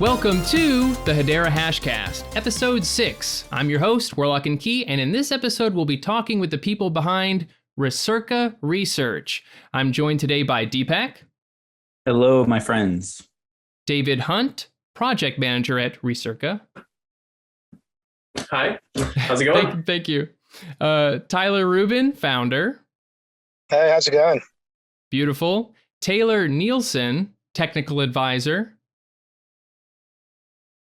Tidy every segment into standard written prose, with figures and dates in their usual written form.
Welcome to the Hedera HashCast, episode 6. I'm your host, Warlock and Key, and in this episode, we'll be talking with the people behind Recerca Research. I'm joined today by Deepak. Hello, my friends. David Hunt, project manager at Recerca. Hi, how's it going? Thank you. Tyler Rubin, founder. Hey, how's it going? Beautiful. Taylor Nielsen, technical advisor.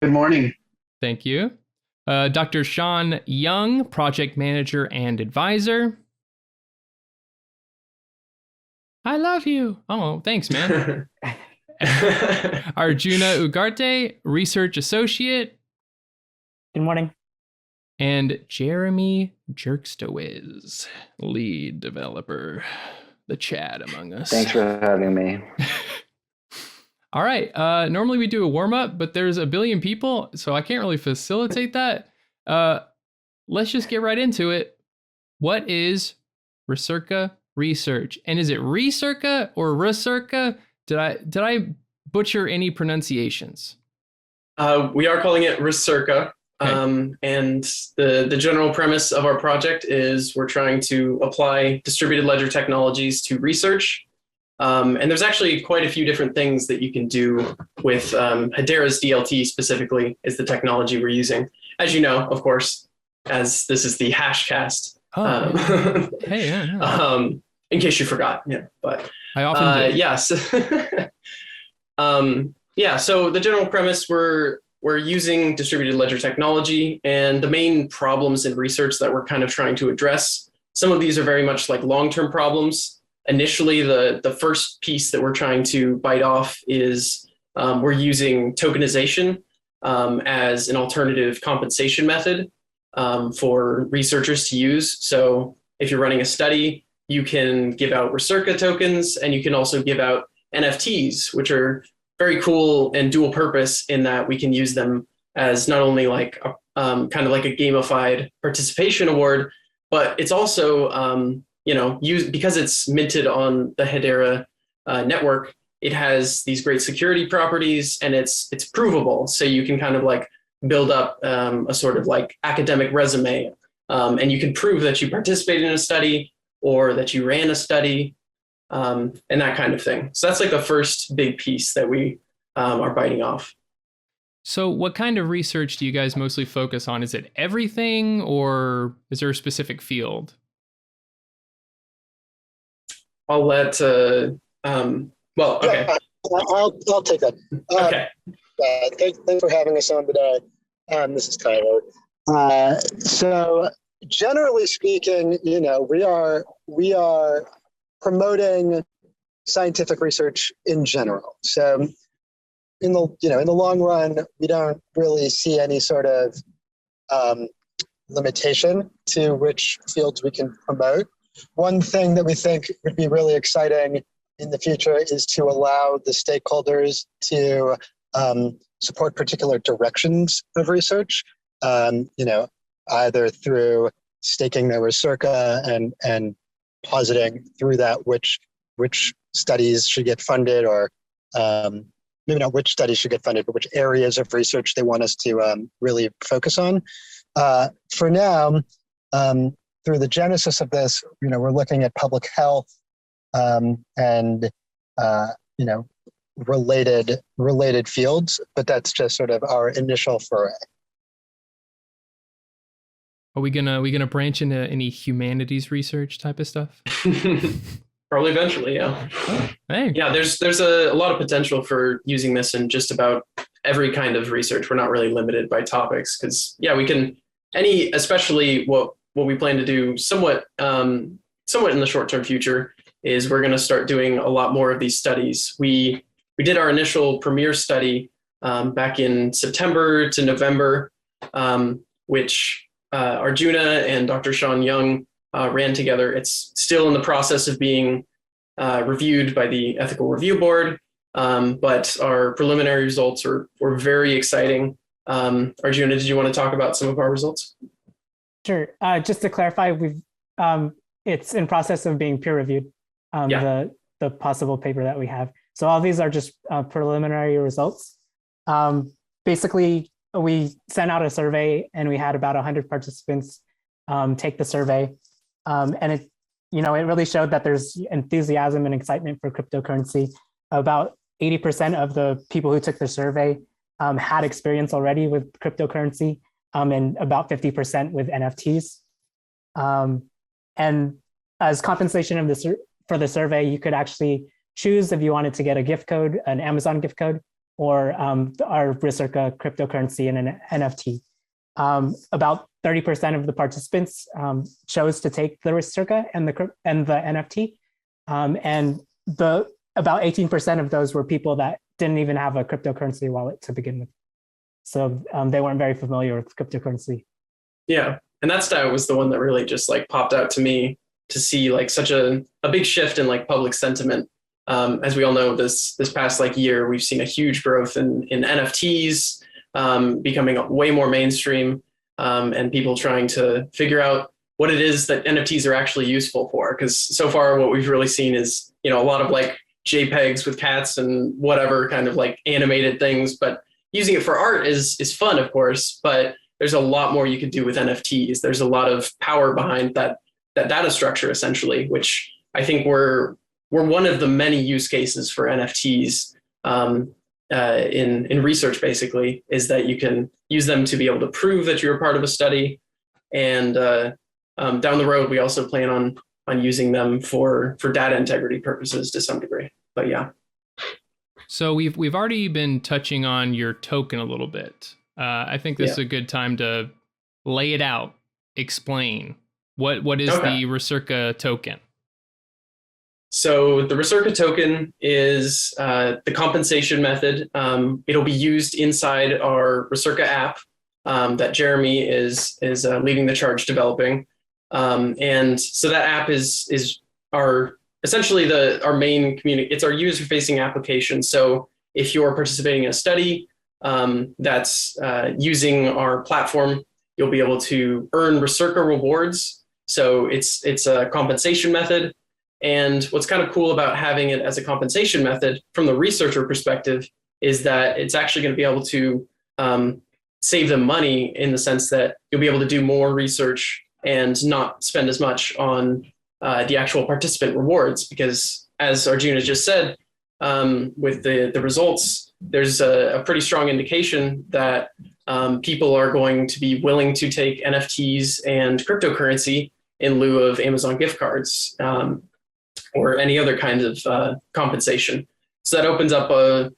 Good morning. Thank you. Dr. Sean Young, project manager and advisor. I love you. Oh, thanks, man. Arjuna Ugarte, research associate. Good morning. And Jeremy Jerkstowiz, lead developer. The Chad among us. Thanks for having me. All right. Normally we do a warm-up, but there's a billion people, so I can't really facilitate that. Let's just get right into it. What is Recerca Research? And is it Recerca or Recerca? Did I butcher any pronunciations? We are calling it Recerca. Okay. And the general premise of our project is we're trying to apply distributed ledger technologies to research. And there's actually quite a few different things that you can do with Hedera's DLT specifically is the technology we're using. As you know, of course, as this is the HashCast. Oh, hey, yeah. In case you forgot, yeah. But I often do. Yes. Yeah. So the general premise we're using distributed ledger technology, and the main problems in research that we're kind of trying to address. Some of these are very much like long-term problems. Initially, the first piece that we're trying to bite off is we're using tokenization as an alternative compensation method for researchers to use. So if you're running a study, you can give out Recerca tokens, and you can also give out NFTs, which are very cool and dual purpose in that we can use them as not only like a, kind of like a gamified participation award, but it's also because it's minted on the Hedera network, it has these great security properties, and it's provable. So you can kind of like build up a sort of like academic resume, and you can prove that you participated in a study or that you ran a study, and that kind of thing. So that's like the first big piece that we are biting off. So what kind of research do you guys mostly focus on? Is it everything, or is there a specific field? I'll let, okay. Yeah, I'll take that. Okay. Thanks for having us on today. This is Tyler. So generally speaking, we are promoting scientific research in general. So in the long run, we don't really see any sort of limitation to which fields we can promote. One thing that we think would be really exciting in the future is to allow the stakeholders to support particular directions of research, either through staking their Recerca and positing through that which studies should get funded, or maybe not which studies should get funded, but which areas of research they want us to really focus on. For now, through the genesis of this, we're looking at public health and related fields, but that's just sort of our initial foray. Are we gonna branch into any humanities research type of stuff? Probably eventually, yeah. Oh, hey. Yeah, there's a lot of potential for using this in just about every kind of research. We're not really limited by topics because, yeah, we can especially what we plan to do somewhat in the short-term future is we're going to start doing a lot more of these studies. We did our initial premiere study back in September to November, which Arjuna and Dr. Sean Young ran together. It's still in the process of being reviewed by the Ethical Review Board, but our preliminary results were very exciting. Arjuna, did you want to talk about some of our results? Sure. Just to clarify, it's in process of being peer reviewed. The possible paper that we have. So all these are just preliminary results. basically, we sent out a survey and we had about 100 participants take the survey. And it really showed that there's enthusiasm and excitement for cryptocurrency. About 80% of the people who took the survey had experience already with cryptocurrency, and about 50% with NFTs. And as compensation for the survey, you could actually choose if you wanted to get a gift code, an Amazon gift code, or our Recerca cryptocurrency and an NFT. About 30% of the participants chose to take the Recerca and the NFT, and about 18% of those were people that didn't even have a cryptocurrency wallet to begin with. So they weren't very familiar with cryptocurrency. Yeah, and that stat was the one that really just like popped out to me, to see like such a big shift in like public sentiment. As we all know, this past like year, we've seen a huge growth in NFTs becoming way more mainstream, and people trying to figure out what it is that NFTs are actually useful for. Because so far, what we've really seen is, a lot of like JPEGs with cats and whatever kind of like animated things, but using it for art is fun, of course, but there's a lot more you can do with NFTs. There's a lot of power behind that data structure, essentially, which I think we're one of the many use cases for NFTs in research, basically, is that you can use them to be able to prove that you're a part of a study. And down the road, we also plan on using them for data integrity purposes to some degree. But yeah. So we've already been touching on your token a little bit. I think this is a good time to lay it out, explain what is the Recerca token. So the Recerca token is the compensation method. It'll be used inside our Recerca app that Jeremy is leading the charge developing. And so that app is our essentially our main community. It's our user-facing application. So if you're participating in a study that's using our platform, you'll be able to earn Recerca rewards. So it's a compensation method. And what's kind of cool about having it as a compensation method from the researcher perspective is that it's actually going to be able to save them money, in the sense that you'll be able to do more research and not spend as much on the actual participant rewards. Because as Arjuna just said, with the results, there's a pretty strong indication that people are going to be willing to take NFTs and cryptocurrency in lieu of Amazon gift cards. Or any other kind of compensation. So that opens up a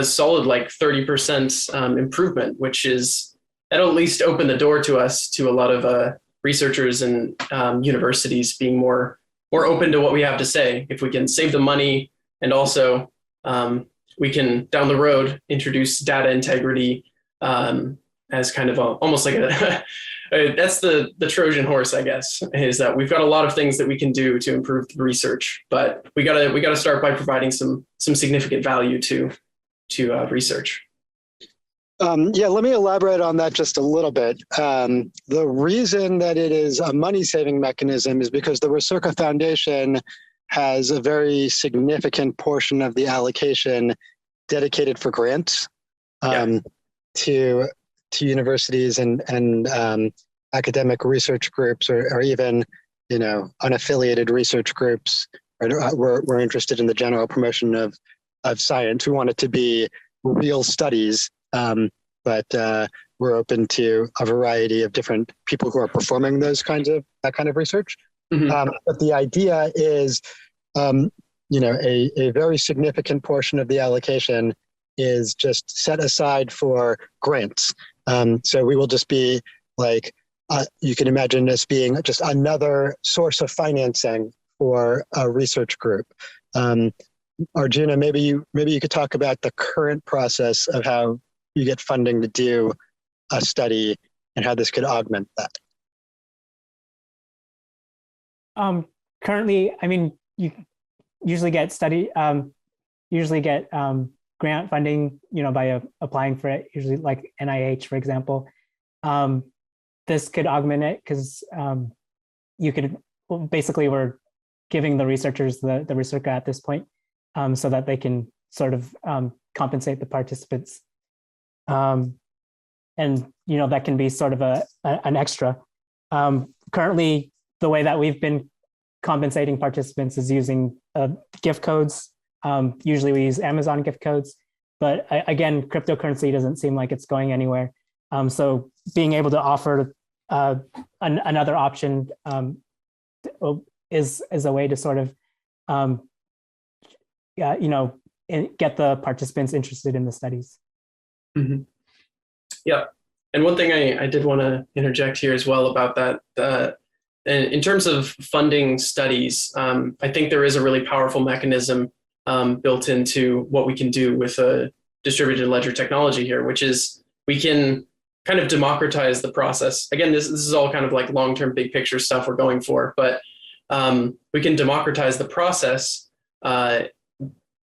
solid like 30% improvement, which that'll at least open the door to us, to a lot of researchers and universities being more open to what we have to say. If we can save them money, and also we can down the road introduce data integrity as kind of almost like that's the Trojan horse, I guess, is that we've got a lot of things that we can do to improve the research, but we gotta start by providing some significant value to research. Let me elaborate on that just a little bit. The reason that it is a money-saving mechanism is because the Recerca Foundation has a very significant portion of the allocation dedicated for grants to universities and academic research groups, or even unaffiliated research groups. We're interested in the general promotion of science. We want it to be real studies, but we're open to a variety of different people who are performing that kind of research. Mm-hmm. But the idea is, a very significant portion of the allocation is just set aside for grants. So we will just be like, you can imagine this being just another source of financing for a research group. Arjuna, maybe you could talk about the current process of how you get funding to do a study and how this could augment that. Currently, you usually get grant funding, by applying for it, usually like NIH, for example. This could augment it, because we're giving the researchers the Recerca at this point, so that they can sort of compensate the participants And that can be sort of an extra. Currently, the way that we've been compensating participants is using gift codes. Usually we use Amazon gift codes, but again, cryptocurrency doesn't seem like it's going anywhere. So being able to offer another option is a way to sort of get the participants interested in the studies. Mm-hmm. Yeah. And one thing I did want to interject here as well about that, in terms of funding studies, I think there is a really powerful mechanism built into what we can do with a distributed ledger technology here, which is we can kind of democratize the process. Again, this is all kind of like long-term big picture stuff we're going for, but we can democratize the process by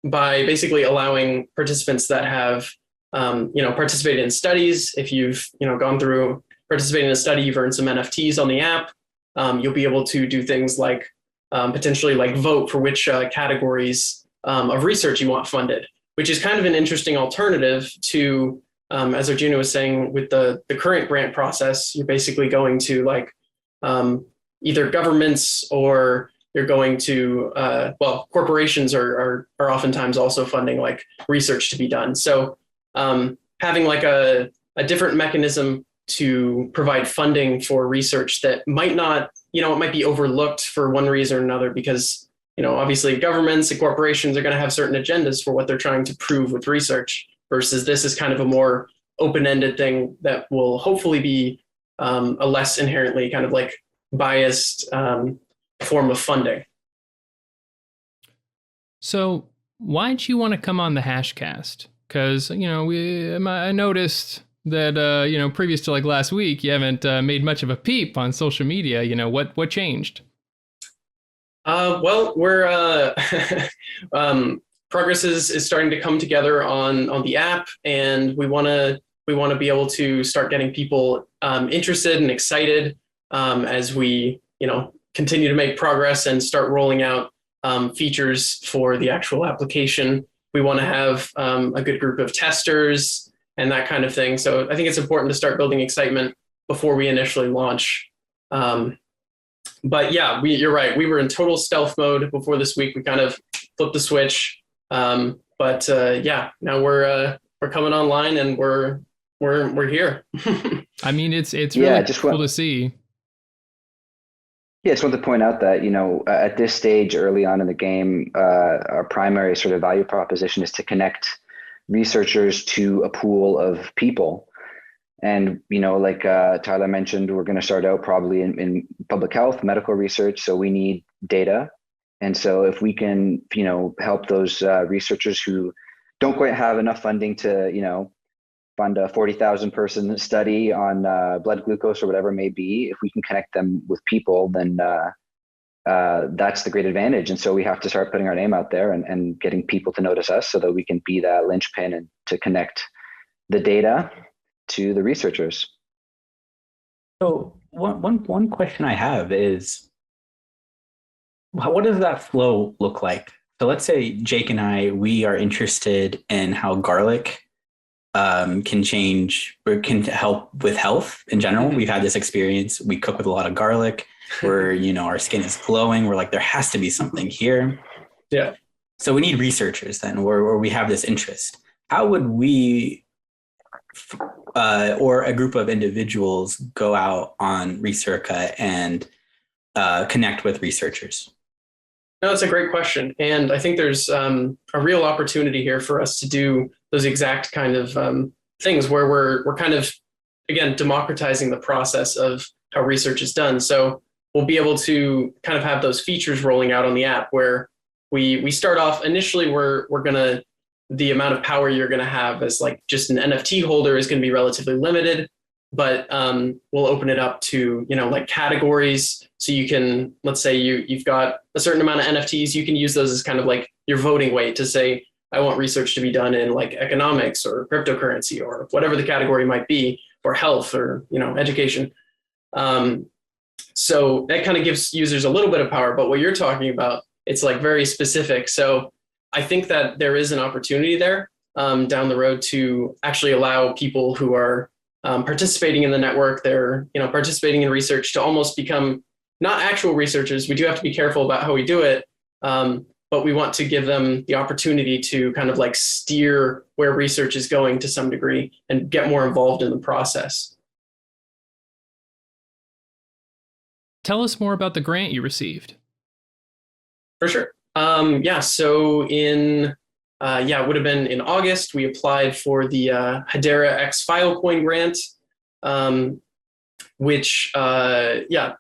basically allowing participants that have participated in studies. If you've gone through participating in a study, you've earned some NFTs on the app. You'll be able to do things like potentially like vote for which categories of research you want funded, which is kind of an interesting alternative to, as Arjuna was saying, with the current grant process. You're basically going to like either governments, or you're going to corporations are oftentimes also funding like research to be done. So having like a different mechanism to provide funding for research that might not, it might be overlooked for one reason or another, because, obviously governments and corporations are going to have certain agendas for what they're trying to prove with research, versus this is kind of a more open-ended thing that will hopefully be a less inherently kind of like biased form of funding. So why'd you want to come on the HashCast? Because, I noticed that, previous to like last week, you haven't made much of a peep on social media. What changed? Well, we're progress is starting to come together on the app, and we want to be able to start getting people interested and excited as we continue to make progress and start rolling out features for the actual application. We want to have a good group of testers and that kind of thing. So I think it's important to start building excitement before we initially launch. But yeah, you're right. We were in total stealth mode before this week. We kind of flipped the switch. But now we're coming online, and we're here. I mean, it's really cool to see. Yeah, I just want to point out that, at this stage early on in the game, our primary sort of value proposition is to connect researchers to a pool of people. And, like Tyler mentioned, we're going to start out probably in public health, medical research. So we need data. And so if we can, help those researchers who don't quite have enough funding to, fund a 40,000 person study on blood glucose or whatever it may be, if we can connect them with people, then that's the great advantage. And so we have to start putting our name out there and getting people to notice us, so that we can be that linchpin and to connect the data to the researchers. So one question I have is, what does that flow look like? So let's say Jake and we are interested in how garlic can change or can help with health in general. We've had this experience. We cook with a lot of garlic where, our skin is glowing. We're like, there has to be something here. Yeah. So we need researchers then, where we have this interest. How would we or a group of individuals go out on Recerca and connect with researchers? No, that's a great question. And I think there's a real opportunity here for us to do those exact kind of things where we're kind of, again, democratizing the process of how research is done. So we'll be able to kind of have those features rolling out on the app where we start off initially, the amount of power you're going to have as like just an NFT holder is going to be relatively limited, but we'll open it up to, like categories. So you can, let's say you've got a certain amount of NFTs, you can use those as kind of like your voting weight to say, I want research to be done in like economics or cryptocurrency or whatever the category might be, or health or, education. So that kind of gives users a little bit of power, but what you're talking about, it's like very specific. So I think that there is an opportunity there. down the road to actually allow people who are participating in the network, they're participating in research, to almost become not actual researchers. We do have to be careful about how we do it, but we want to give them the opportunity to kind of like steer where research is going to some degree and get more involved in the process. Tell us more about the grant you received. For sure. So it would have been in August, we applied for the Hedera X Filecoin grant,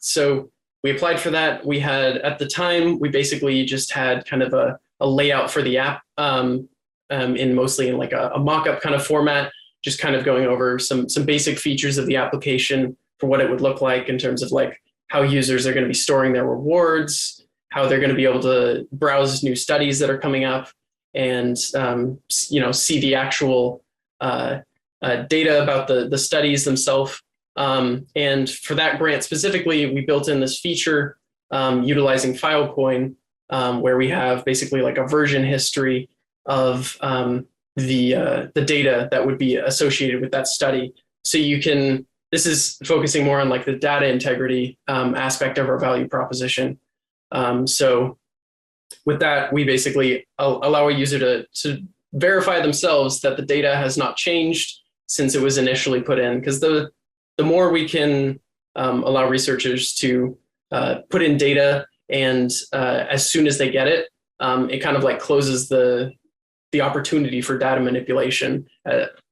so we applied for that. We had, at the time, we basically just had kind of a layout for the app mostly in like a mock-up kind of format, just kind of going over some basic features of the application for what it would look like in terms of like how users are going to be storing their rewards, how they're going to be able to browse new studies that are coming up, and see the actual data about the studies themselves. And for that grant specifically, we built in this feature utilizing Filecoin, where we have basically like a version history of the data that would be associated with that study. So this is focusing more on like the data integrity aspect of our value proposition. So with that, we basically allow a user to verify themselves that the data has not changed since it was initially put in, because the more we can allow researchers to put in data, and as soon as they get it, it kind of like closes the opportunity for data manipulation.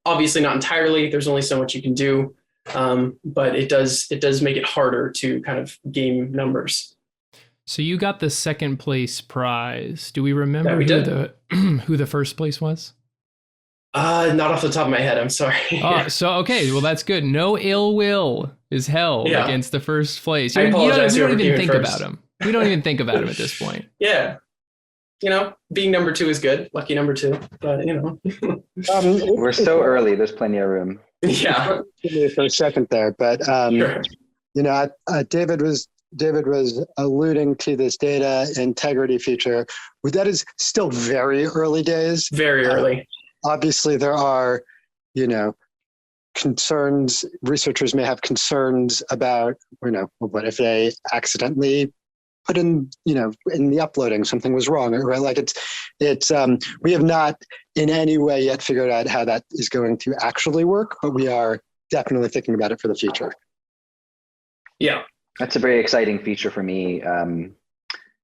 Obviously not entirely, there's only so much you can do, but it does make it harder to kind of game numbers. So you got the second place prize. Do we remember who the first place was? Not off the top of my head, I'm sorry. Okay, well that's good. No ill will is held against the first place. I apologize. We don't even think about him. We don't even think about him at this point. Yeah. Being number 2 is good. Lucky number 2, but we're so early. There's plenty of room. Yeah. Give me for a second there, but sure. David was alluding to this data integrity feature. That is still very early days. Very early. Obviously, there are, concerns. Researchers may have concerns about, what if they accidentally put in, in the uploading, something was wrong, right? Like we have not in any way yet figured out how that is going to actually work, but we are definitely thinking about it for the future. Yeah. That's a very exciting feature for me.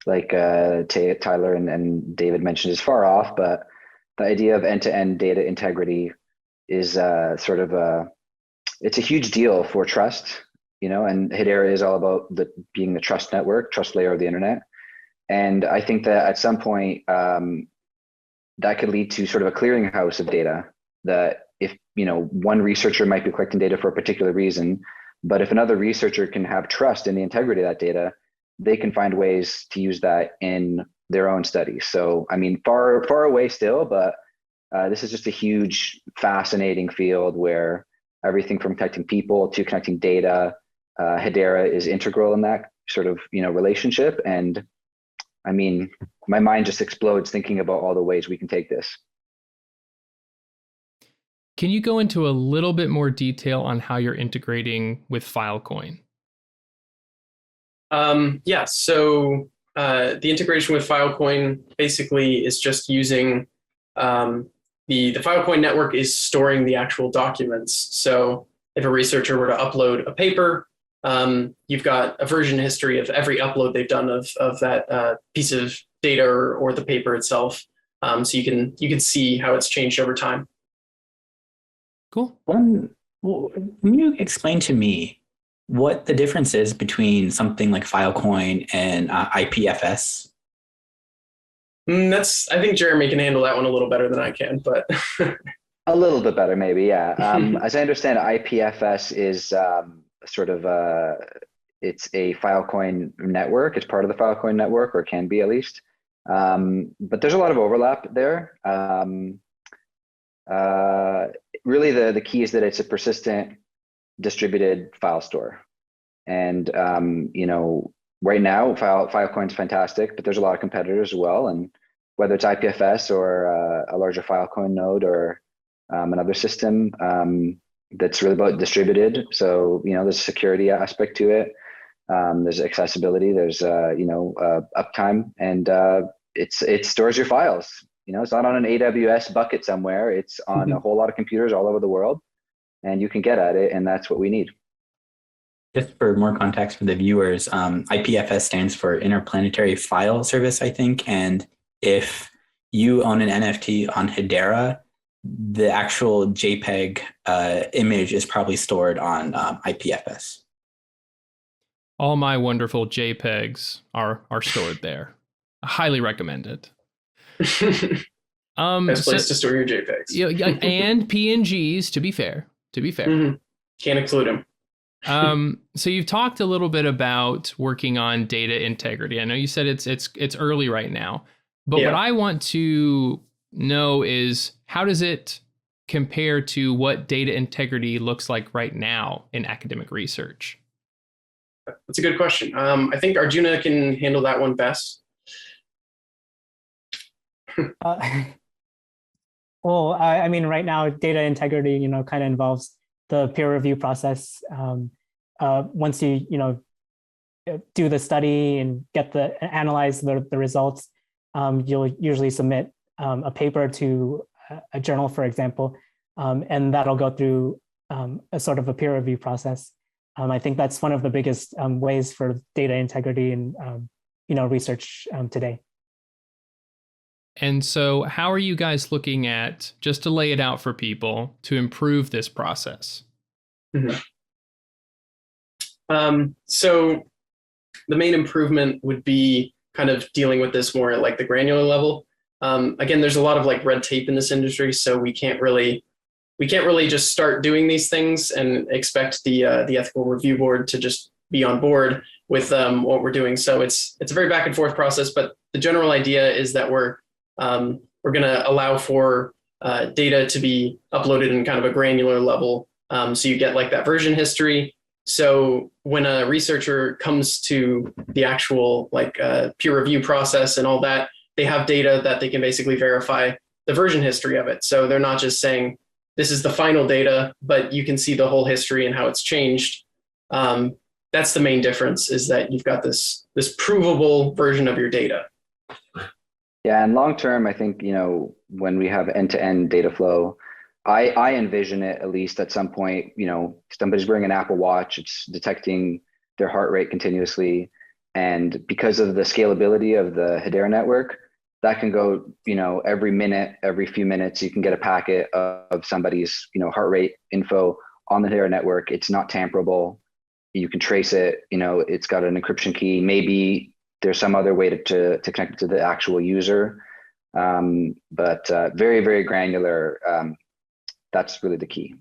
Like Tyler and David mentioned, is far off, but the idea of end-to-end data integrity is it's a huge deal for trust, and Hedera is all about being the trust network, trust layer of the internet. And I think that at some point that could lead to sort of a clearinghouse of data, that if, one researcher might be collecting data for a particular reason, but if another researcher can have trust in the integrity of that data, they can find ways to use that in their own studies. So, I mean, far away still, but this is just a huge, fascinating field where everything from connecting people to connecting data, Hedera is integral in that sort of, relationship. And I mean, my mind just explodes thinking about all the ways we can take this. Can you go into a little bit more detail on how you're integrating with Filecoin? So the integration with Filecoin basically is just using the Filecoin network is storing the actual documents. So if a researcher were to upload a paper, you've got a version history of every upload they've done of that piece of data or the paper itself. So you can see how it's changed over time. Cool. Can you explain to me what the difference is between something like Filecoin and IPFS? I think Jeremy can handle that one a little better than I can, but a little bit better, maybe. Yeah. As I understand, IPFS is it's a Filecoin network. It's part of the Filecoin network, or can be at least. But there's a lot of overlap there. Really, the key is that it's a persistent distributed file store. And, right now, Filecoin is fantastic, but there's a lot of competitors as well. And whether it's IPFS or a larger Filecoin node or another system that's really about distributed. So, there's a security aspect to it. There's accessibility, there's uptime, and it stores your files. It's not on an AWS bucket somewhere. It's on a whole lot of computers all over the world, and you can get at it, and that's what we need. Just for more context for the viewers, IPFS stands for Interplanetary File Service, I think. And if you own an NFT on Hedera, the actual JPEG image is probably stored on IPFS. All my wonderful JPEGs are stored there. I highly recommend it. Best place to store your JPEGs. Yeah, and PNGs, to be fair. Mm-hmm. Can't include them. So you've talked a little bit about working on data integrity. I know you said it's early right now, but what I want to know is, how does it compare to what data integrity looks like right now in academic research? That's a good question. I think Arjuna can handle that one best. Well, I mean, right now, data integrity, kind of involves the peer review process. Once you, do the study and analyze the results, you'll usually submit a paper to a journal, for example, and that'll go through a sort of a peer review process. I think that's one of the biggest ways for data integrity in research today. And so how are you guys looking at, just to lay it out for people, to improve this process? Mm-hmm. So the main improvement would be kind of dealing with this more at like the granular level. Again, there's a lot of like red tape in this industry, so we can't really just start doing these things and expect the ethical review board to just be on board with what we're doing. So it's a very back and forth process, but the general idea is that we're going to allow for data to be uploaded in kind of a granular level. So you get like that version history. So when a researcher comes to the actual peer review process and all that, they have data that they can basically verify the version history of it. So they're not just saying, this is the final data, but you can see the whole history and how it's changed. That's the main difference, is that you've got this provable version of your data. Yeah, and long term, I think, when we have end-to-end data flow, I envision it, at least at some point, somebody's wearing an Apple Watch, it's detecting their heart rate continuously. And because of the scalability of the Hedera network, that can go, every minute, every few minutes, you can get a packet of somebody's, heart rate info on the Hedera network. It's not tamperable. You can trace it, it's got an encryption key. Maybe there's some other way to connect it to the actual user. But very, very granular. That's really the key.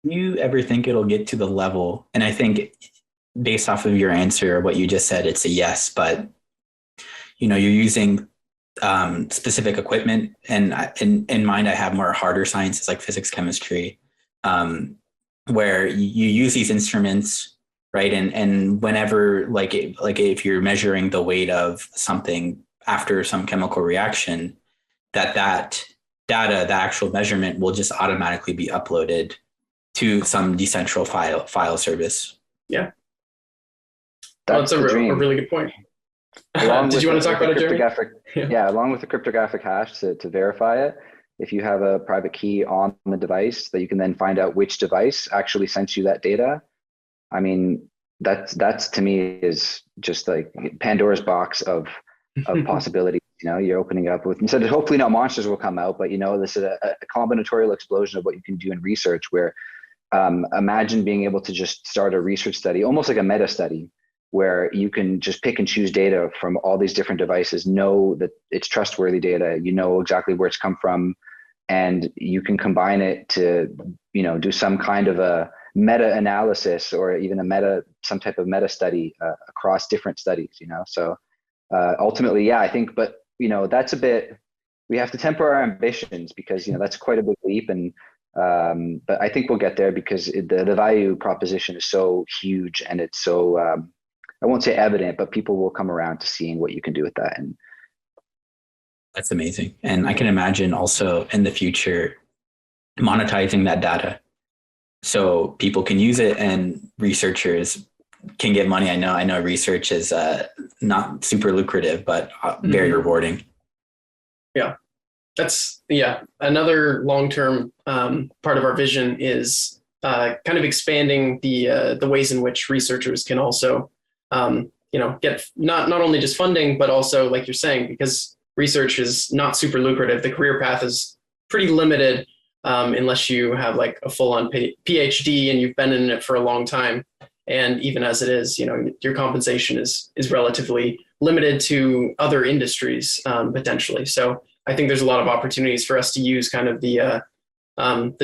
Do you ever think it'll get to the level, and I think based off of your answer, what you just said, it's a yes, but you're using specific equipment, and in mind, I have more harder sciences like physics, chemistry, where you use these instruments, right? And whenever, like if you're measuring the weight of something after some chemical reaction, that data, the actual measurement, will just automatically be uploaded to some decentralized file service. Yeah. That's a really good point. Did you want to talk about it, Jeremy? Yeah, along with the cryptographic hash to verify it, if you have a private key on the device that you can then find out which device actually sent you that data, I mean, that's to me is just like Pandora's box of possibilities. You're opening up with, so hopefully no monsters will come out, but this is a combinatorial explosion of what you can do in research, where imagine being able to just start a research study, almost like a meta study, where you can just pick and choose data from all these different devices, know that it's trustworthy data, exactly where it's come from, and you can combine it to, do some kind of a meta analysis or even some type of meta study across different studies, So ultimately, yeah, I think, but that's a bit, we have to temper our ambitions, because that's quite a big leap, and but I think we'll get there, because the value proposition is so huge, and it's so I won't say evident, but people will come around to seeing what you can do with that. And That's amazing. And I can imagine also in the future monetizing that data so people can use it and researchers can get money. I know research is not super lucrative, but very rewarding. Yeah, that's another long-term part of our vision is kind of expanding the ways in which researchers can also get not only just funding, but also, like you're saying, because research is not super lucrative, the career path is pretty limited unless you have like a full-on PhD and you've been in it for a long time. And even as it is, your compensation is relatively limited to other industries potentially. So I think there's a lot of opportunities for us to use kind of the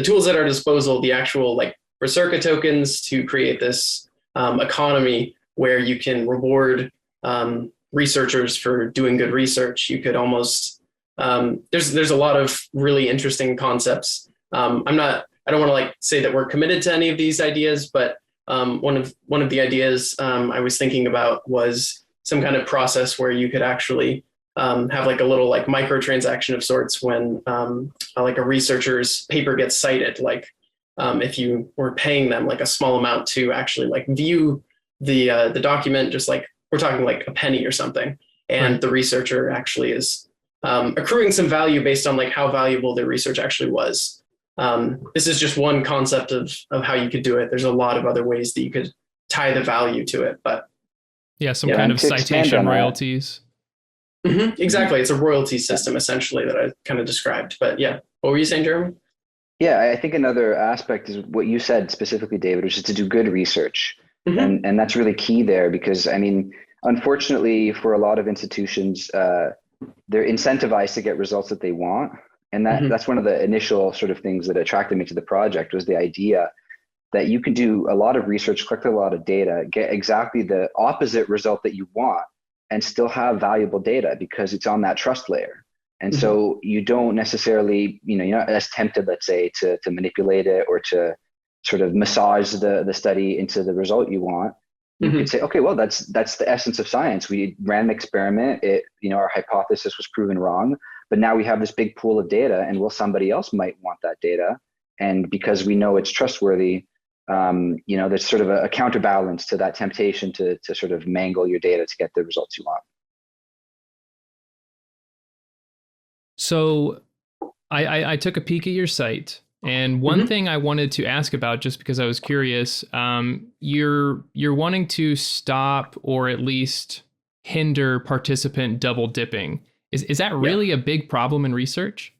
tools at our disposal, the actual like Recerca tokens, to create this economy where you can reward researchers for doing good research. You could almost there's a lot of really interesting concepts. I don't want to like say that we're committed to any of these ideas, but one of the ideas I was thinking about was some kind of process where you could actually have like a little like microtransaction of sorts when like a researcher's paper gets cited. Like if you were paying them like a small amount to actually like view the document, just like we're talking like a penny or something, and the researcher actually is accruing some value based on like how valuable their research actually was. This is just one concept of how you could do it. There's a lot of other ways that you could tie the value to it, but some kind of citation royalties. Exactly. It's a royalty system essentially that I kind of described, but yeah. What were you saying, Jeremy? Yeah, I think another aspect is what you said specifically, David, which is to do good research. And that's really key there, because I mean, unfortunately for a lot of institutions, they're incentivized to get results that they want. And that's one of the initial sort of things that attracted me to the project, was the idea that you can do a lot of research, collect a lot of data, get exactly the opposite result that you want, and still have valuable data because it's on that trust layer. And so you don't necessarily, you're not as tempted, let's say, to manipulate it or to sort of massage the study into the result you want. You could say, okay, well, that's the essence of science. We ran an experiment. Our hypothesis was proven wrong, but now we have this big pool of data, and somebody else might want that data. And because we know it's trustworthy, there's sort of a counterbalance to that temptation to sort of mangle your data to get the results you want. So I took a peek at your site, and one thing I wanted to ask about, just because I was curious, you're wanting to stop or at least hinder participant double dipping. Is that really a big problem in research?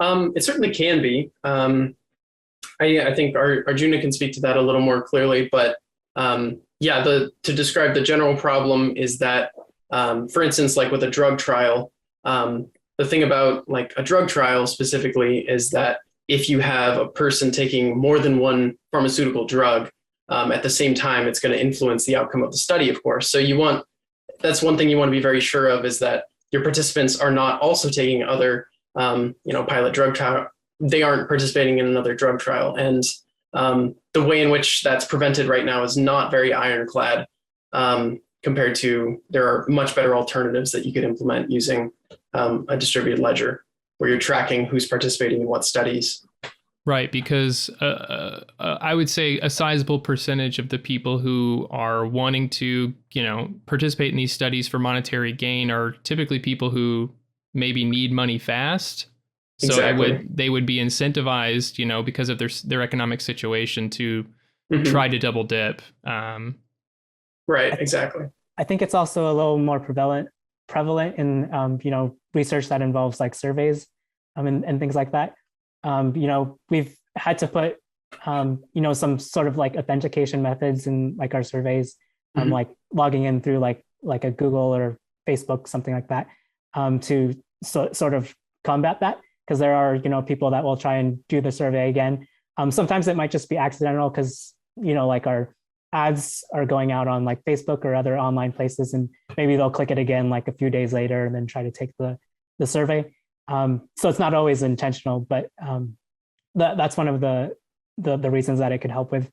It certainly can be. I think Arjuna can speak to that a little more clearly, but to describe the general problem is that, for instance, like with a drug trial, the thing about like a drug trial specifically is that if you have a person taking more than one pharmaceutical drug at the same time, it's going to influence the outcome of the study, of course. So that's one thing you want to be very sure of, is that your participants are not also taking other, pilot drug trial. They aren't participating in another drug trial. And the way in which that's prevented right now is not very ironclad compared to, there are much better alternatives that you could implement using a distributed ledger where you're tracking who's participating in what studies. Right, because I would say a sizable percentage of the people who are wanting to, participate in these studies for monetary gain are typically people who maybe need money fast. So Exactly. they would be incentivized, because of their economic situation to try to double dip. Right, exactly. I think it's also a little more prevalent in research that involves like surveys and things like that. We've had to put some sort of like authentication methods in like our surveys, like logging in through like a Google or Facebook, something like that, to sort of combat that, because there are people that will try and do the survey again. Sometimes it might just be accidental because like our ads are going out on like Facebook or other online places, and maybe they'll click it again like a few days later and then try to take the survey. So it's not always intentional, but that's one of the reasons that it could help with.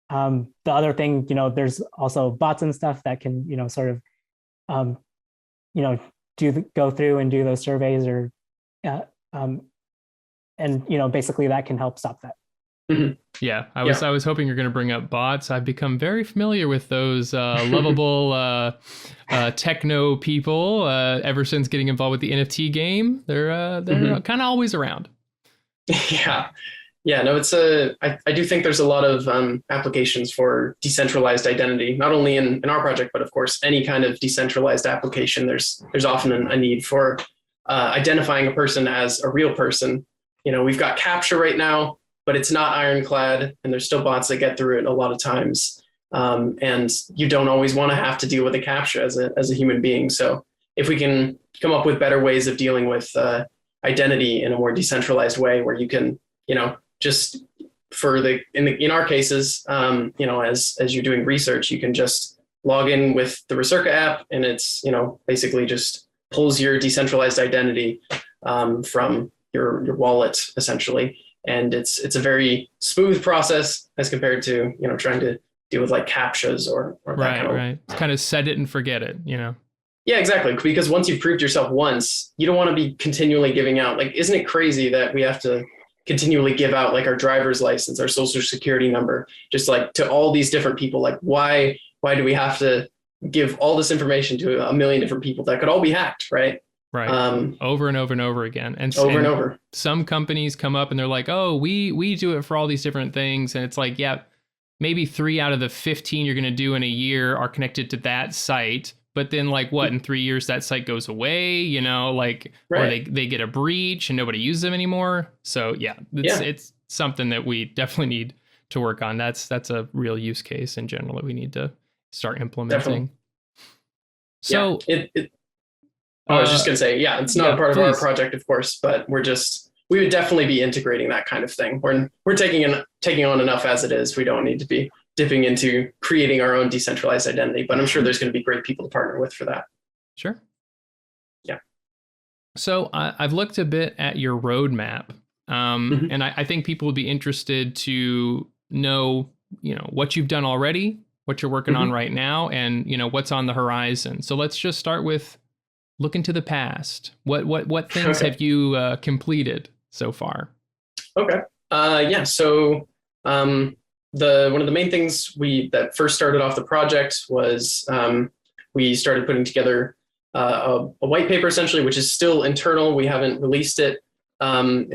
The other thing, there's also bots and stuff that can, sort of, go through and do those surveys, or and basically that can help stop that. Mhm. Yeah, I was hoping you're going to bring up bots. I've become very familiar with those lovable techno people ever since getting involved with the NFT game. They're kind of always around. Yeah, no, I do think there's a lot of applications for decentralized identity, not only in our project, but of course, any kind of decentralized application. There's often a need for identifying a person as a real person. We've got CAPTCHA right now, but it's not ironclad, and there's still bots that get through it a lot of times. And you don't always want to have to deal with a CAPTCHA as a human being. So if we can come up with better ways of dealing with identity in a more decentralized way, where you can, just for in our cases, as you're doing research, you can just log in with the Recerca app, and it's, basically just pulls your decentralized identity from your wallet, essentially. And it's a very smooth process as compared to, trying to deal with like CAPTCHAs or that kind of. Right. Kind of set it and forget it, Yeah, exactly. Because once you've proved yourself once, you don't want to be continually giving out. Like, isn't it crazy that we have to continually give out like our driver's license, our social security number, just like to all these different people? Like, why do we have to give all this information to a million different people that could all be hacked, right? Right. Over and over and over again. And over. Some companies come up and they're like, oh, we do it for all these different things. And it's like, yeah, maybe 3 out of the 15 you're going to do in a year are connected to that site. But then like what, in 3 years, that site goes away, right. Or they get a breach and nobody uses them anymore. So yeah, it's something that we definitely need to work on. That's a real use case in general that we need to start implementing. Definitely. So I was just going to say, it's not a part of our project, of course, but we would definitely be integrating that kind of thing. We're taking on enough as it is. We don't need to be dipping into creating our own decentralized identity, but I'm sure there's going to be great people to partner with for that. Sure. Yeah. So I've looked a bit at your roadmap, and I think people would be interested to know, what you've done already, what you're working on right now, and, what's on the horizon. So let's just start with looking to the past. What things have you completed so far? Okay. So one of the main things that first started off the project was we started putting together a white paper, essentially, which is still internal. We haven't released it. But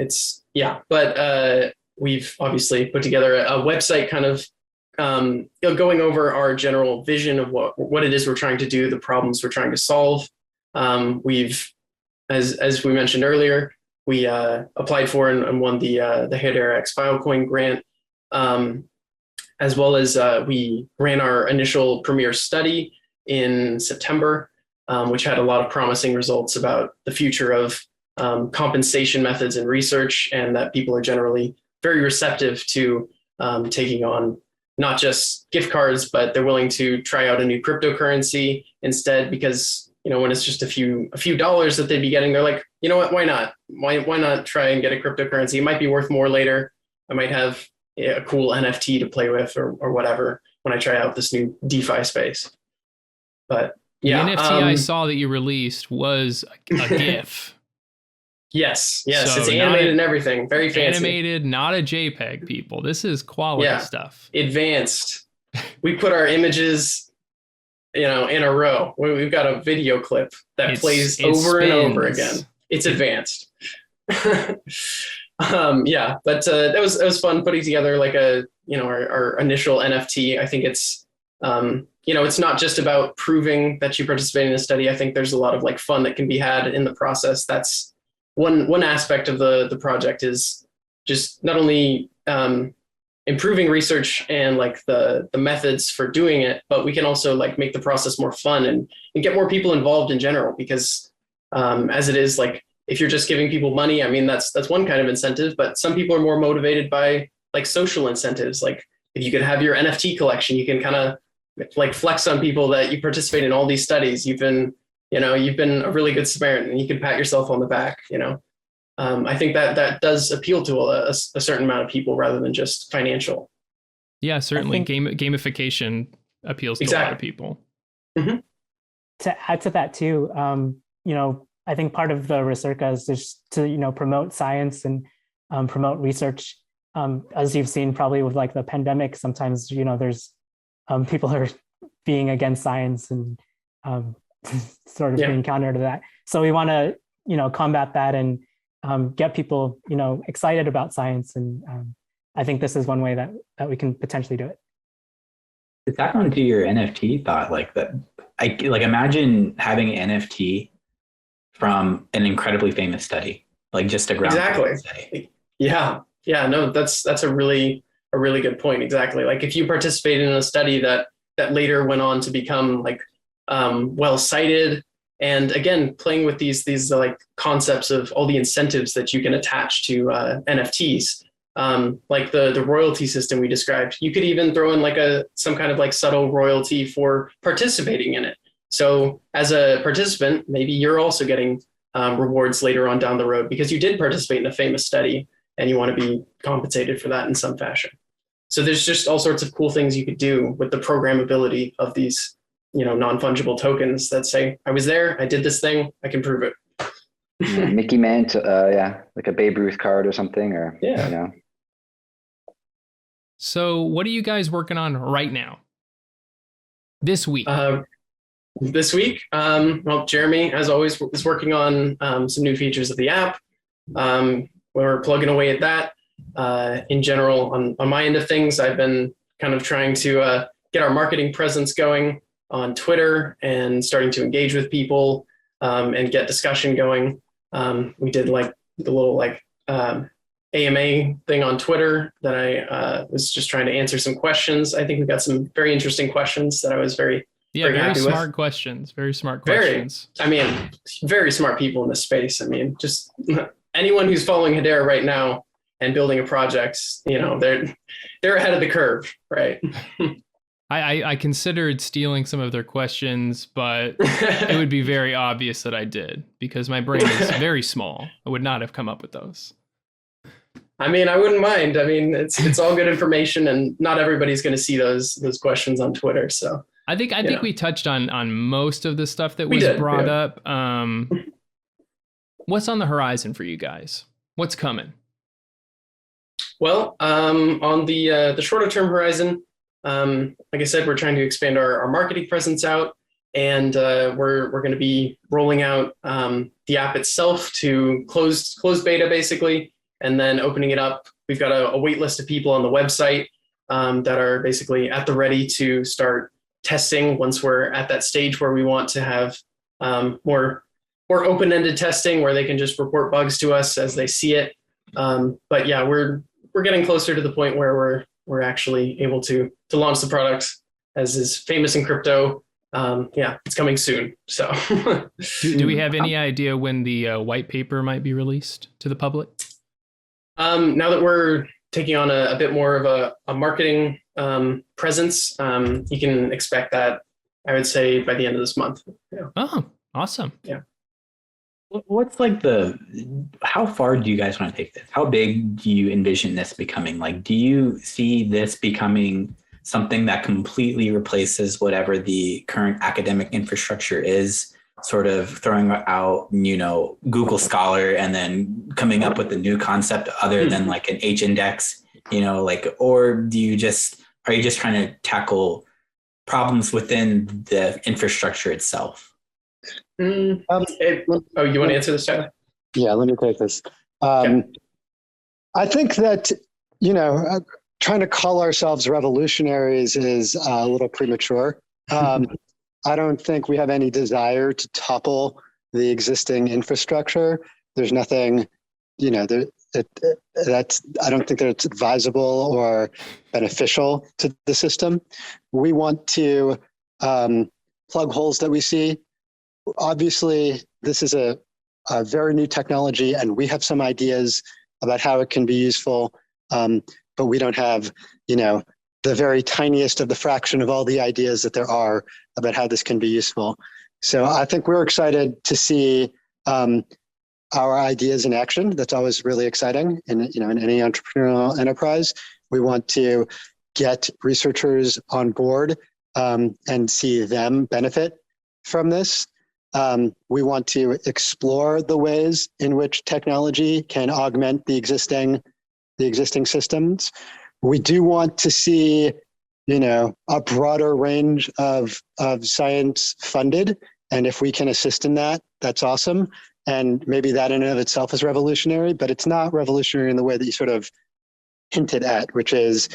we've obviously put together a website kind of going over our general vision of what it is we're trying to do, the problems we're trying to solve. We've, as we mentioned earlier, we applied for and won the Hedera X Filecoin grant, as well as we ran our initial premier study in September, which had a lot of promising results about the future of compensation methods in research, and that people are generally very receptive to taking on not just gift cards, but they're willing to try out a new cryptocurrency instead, because when it's just a few dollars that they'd be getting, they're like, you know what, why not? Why not try and get a cryptocurrency? It might be worth more later. I might have a cool NFT to play with or whatever when I try out this new DeFi space. But yeah, the NFT I saw that you released was a GIF. Yes, so it's animated and everything. Very fancy. Animated, not a JPEG, people. This is quality stuff. Advanced. We put our images, in a row. We've got a video clip that plays over and over again. It's advanced. But that was fun putting together like our initial NFT. I think it's it's not just about proving that you participate in a study. I think there's a lot of like fun that can be had in the process. That's one aspect of the project, is just not only improving research and like the methods for doing it, but we can also like make the process more fun and get more people involved in general, because as it is, like if you're just giving people money, I mean, that's one kind of incentive, but some people are more motivated by like social incentives. Like if you could have your NFT collection, you can kind of like flex on people that you participate in all these studies. You've been a really good Samaritan, and you can pat yourself on the back, I think that does appeal to a certain amount of people rather than just financial. Yeah, certainly. Gamification appeals to a lot of people. Mm-hmm. To add to that too, I think part of the Recerca is just to, promote science and promote research. As you've seen probably with like the pandemic, sometimes, there's people are being against science and sort of being counter to that. So we want to, combat that and get people, excited about science. And I think this is one way that we can potentially do it. To tack on to your NFT thought, like that, imagine having an NFT from an incredibly famous study, like just a groundbreaking study. Yeah. No, that's a really good point. Exactly. Like if you participated in a study that later went on to become like well cited, and again, playing with these like concepts of all the incentives that you can attach to NFTs. Like the royalty system we described, you could even throw in like some kind of like subtle royalty for participating in it. So as a participant, maybe you're also getting rewards later on down the road because you did participate in a famous study and you want to be compensated for that in some fashion. So there's just all sorts of cool things you could do with the programmability of these, non-fungible tokens that say, I was there, I did this thing, I can prove it. Mickey Mantle, like a Babe Ruth card or something, or So what are you guys working on right now? This week? This week, well, Jeremy, as always, is working on some new features of the app. We're plugging away at that. In general, on my end of things, I've been kind of trying to get our marketing presence going on Twitter and starting to engage with people and get discussion going. We did like the little AMA thing on Twitter that I was just trying to answer some questions. I think we got some very interesting questions that I was very happy smart with. questions. Very smart questions. Very smart people in this space. I mean, just anyone who's following Hedera right now and building a project, they're ahead of the curve, right? I considered stealing some of their questions, but it would be very obvious that I did because my brain is very small. I would not have come up with those. I mean, I wouldn't mind. I mean, it's all good information, and not everybody's going to see those questions on Twitter. So I think we touched on most of the stuff that was brought up. What's on the horizon for you guys? What's coming? Well, on the shorter term horizon, like I said, we're trying to expand our marketing presence out, and we're going to be rolling out the app itself to closed beta basically, and then opening it up. We've got a wait list of people on the website that are basically at the ready to start testing once we're at that stage where we want to have more open-ended testing where they can just report bugs to us as they see it. But yeah, we're getting closer to the point where we're actually able to launch the product, as is famous in crypto. It's coming soon. So do we have any idea when the white paper might be released to the public? Now that we're taking on a bit more of a marketing presence, you can expect that, I would say, by the end of this month. Yeah. Oh, awesome. Yeah. What's how far do you guys want to take this? How big do you envision this becoming? Like, do you see this becoming something that completely replaces whatever the current academic infrastructure is, sort of throwing out, Google Scholar and then coming up with a new concept other than like an H-index, or are you just trying to tackle problems within the infrastructure itself? You want to answer this, Tyler? Yeah, let me take this. I think that, trying to call ourselves revolutionaries is a little premature. I don't think we have any desire to topple the existing infrastructure. There's nothing, I don't think that it's advisable or beneficial to the system. We want to plug holes that we see. Obviously, this is a very new technology, and we have some ideas about how it can be useful, but we don't have, the very tiniest of the fraction of all the ideas that there are about how this can be useful. So I think we're excited to see our ideas in action. That's always really exciting in any entrepreneurial enterprise. We want to get researchers on board and see them benefit from this. We want to explore the ways in which technology can augment the existing systems. We do want to see, a broader range of science funded. And if we can assist in that, that's awesome. And maybe that in and of itself is revolutionary, but it's not revolutionary in the way that you sort of hinted at, which is,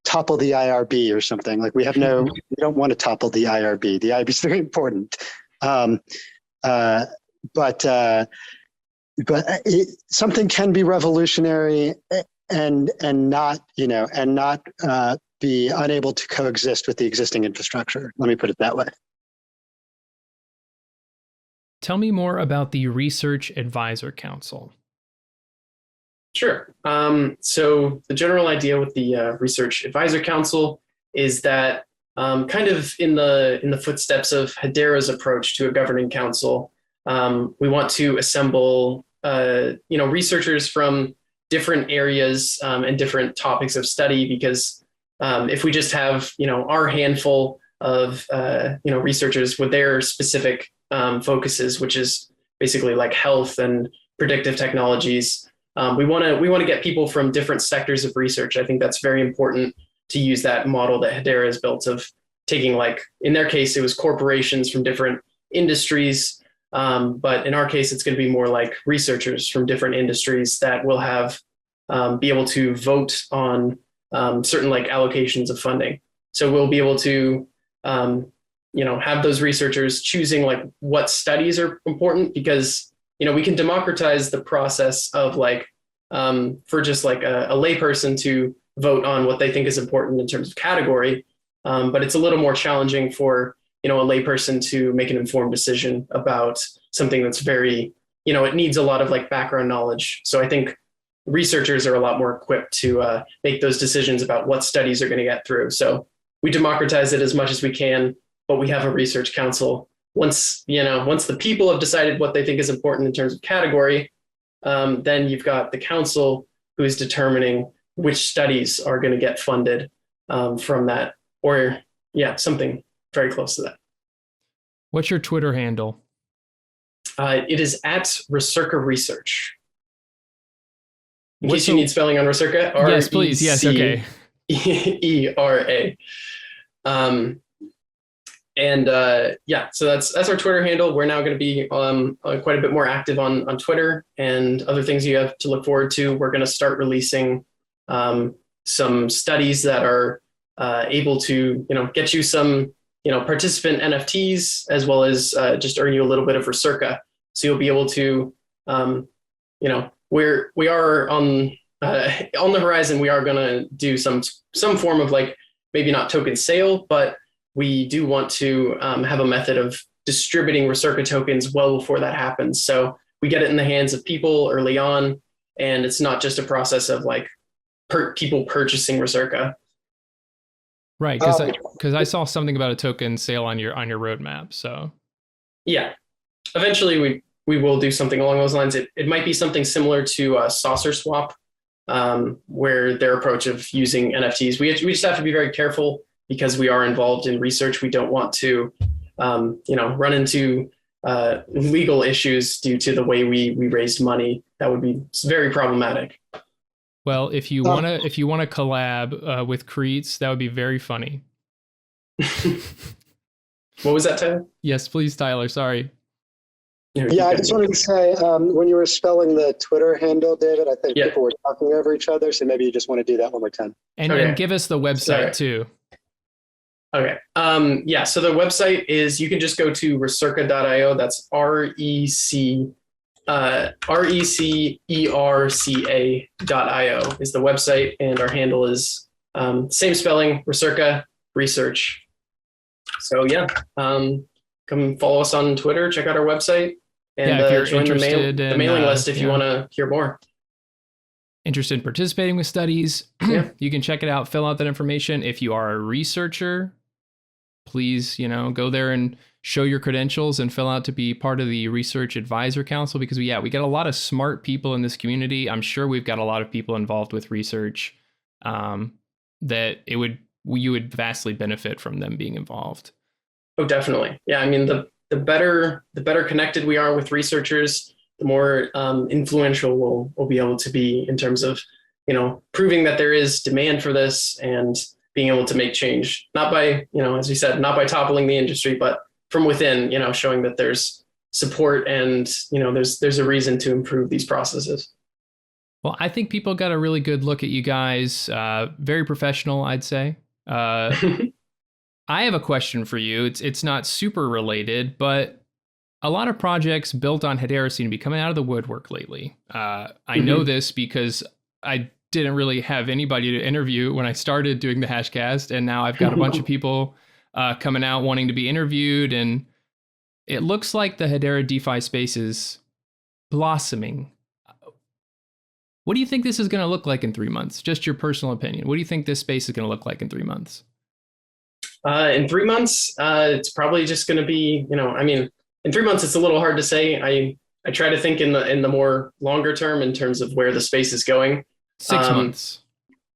topple the IRB or something. Like we don't want to topple the IRB. The IRB is very important. But something can be revolutionary and not be unable to coexist with the existing infrastructure. Let me put it that way. Tell me more about the Research Advisor Council. Sure. So the general idea with the Research Advisor Council is that kind of in the footsteps of Hedera's approach to a governing council, we want to assemble researchers from different areas and different topics of study, because if we just have our handful of researchers with their specific focuses, which is basically like health and predictive technologies, we want to get people from different sectors of research. I think that's very important to use that model that Hedera has built of taking, like in their case, it was corporations from different industries. But in our case, it's going to be more like researchers from different industries that will have be able to vote on certain like allocations of funding. So we'll be able to have those researchers choosing like what studies are important, because we can democratize the process of like for just like a layperson to vote on what they think is important in terms of category. But it's a little more challenging for a layperson to make an informed decision about something that's very, it needs a lot of like background knowledge. So I think researchers are a lot more equipped to make those decisions about what studies are going to get through. So we democratize it as much as we can, but we have a research council. Once the people have decided what they think is important in terms of category, then you've got the council who is determining which studies are going to get funded from that, or something very close to that. What's your Twitter handle? It is at Recerca Research. In case you need spelling on Recerca, yes, please. Yes, okay. ERA. So that's our Twitter handle. We're now going to be quite a bit more active on Twitter, and other things you have to look forward to. We're going to start releasing some studies that are able to get you some participant NFTs, as well as just earn you a little bit of Recerca. So you'll be able to we are on the horizon. We are going to do some form of like, maybe not token sale, but we do want to have a method of distributing Recerca tokens well before that happens. So we get it in the hands of people early on, and it's not just a process of like people purchasing Recerca. Right, because I saw something about a token sale on your roadmap. So yeah, eventually we will do something along those lines. It might be something similar to Saucer Swap, where their approach of using NFTs. We just have to be very careful, because we are involved in research. We don't want to run into legal issues due to the way we raised money. That would be very problematic. Well, if you wanna collab with Creets, that would be very funny. What was that, Tyler? Yes, please, Tyler. Sorry. Yeah, I just wanted to say, when you were spelling the Twitter handle, David, I think people were talking over each other, so maybe you just want to do that one more time. And give us the website too. Okay. So the website is, you can just go to recerca.io. That's RECERCA.io is the website, and our handle is same spelling, Recerca Research. So come follow us on Twitter, check out our website, and if you're join the mailing list if you want to hear more. Interested in participating with studies, you can check it out, fill out that information. If you are a researcher, please, go there and show your credentials and fill out to be part of the Research Advisor Council, because we get a lot of smart people in this community. I'm sure we've got a lot of people involved with research that you would vastly benefit from them being involved. Oh, definitely. Yeah. I mean, the the better connected we are with researchers, the more influential we'll be able to be in terms of, proving that there is demand for this and being able to make change, not by, as you said, not by toppling the industry, but from within, showing that there's support and, there's a reason to improve these processes. Well, I think people got a really good look at you guys. Very professional, I'd say. I have a question for you. It's not super related, but a lot of projects built on Hedera seem to be coming out of the woodwork lately. I know this because I didn't really have anybody to interview when I started doing the HashCast, and now I've got a bunch of people coming out wanting to be interviewed, and it looks like the Hedera DeFi space is blossoming. What do you think this is going to look like in 3 months? Just your personal opinion. What do you think this space is going to look like in 3 months? In 3 months, it's probably just going to be, in 3 months, it's a little hard to say. I try to think in the more longer term in terms of where the space is going. 6 months.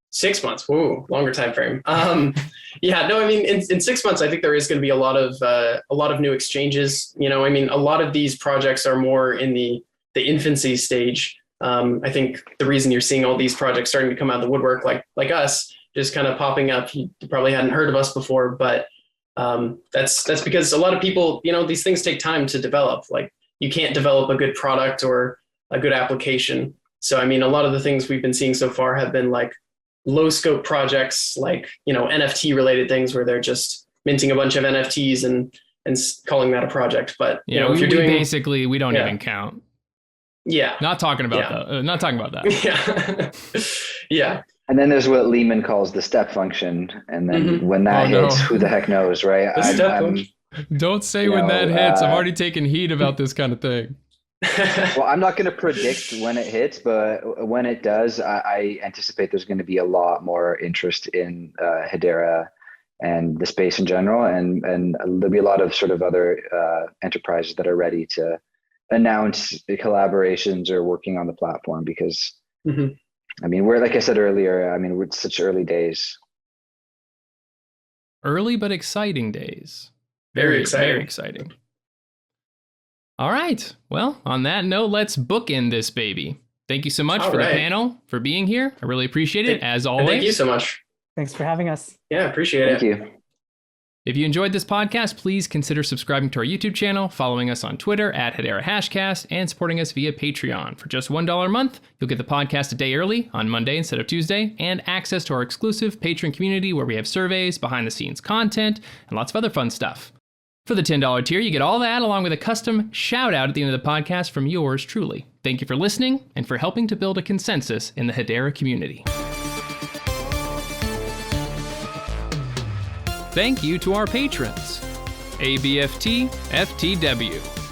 6 months. Whoa, longer time frame. In 6 months, I think there is going to be a lot of new exchanges. A lot of these projects are more in the infancy stage. I think the reason you're seeing all these projects starting to come out of the woodwork, like us, just kind of popping up. You probably hadn't heard of us before, but that's because a lot of people, these things take time to develop. Like, you can't develop a good product or a good application. So, a lot of the things we've been seeing so far have been like low scope projects, like, NFT related things where they're just minting a bunch of NFTs and calling that a project. But, if you're doing, basically, we don't even count. Yeah. Not talking about that. Not talking about that. Yeah. Yeah. And then there's what Lehman calls the step function. And then when that hits, who the heck knows, right? Don't say when that hits. I'm already taking heat about this kind of thing. Well, I'm not going to predict when it hits, but when it does, I anticipate there's going to be a lot more interest in Hedera and the space in general. And there'll be a lot of sort of other enterprises that are ready to announce the collaborations or working on the platform because, we're, like I said earlier, we're such early days. Early but exciting days. Very exciting. Very exciting. All right. Well, on that note, let's bookend this baby. Thank you so much for the panel, for being here. I really appreciate it, as always. Thank you so much. Thanks for having us. Yeah, appreciate it. Thank you. If you enjoyed this podcast, please consider subscribing to our YouTube channel, following us on Twitter at Hedera HashCast, and supporting us via Patreon. For just $1 a month, you'll get the podcast a day early on Monday instead of Tuesday, and access to our exclusive Patreon community where we have surveys, behind-the-scenes content, and lots of other fun stuff. For the $10 tier, you get all that along with a custom shout-out at the end of the podcast from yours truly. Thank you for listening and for helping to build a consensus in the Hedera community. Thank you to our patrons, ABFT FTW,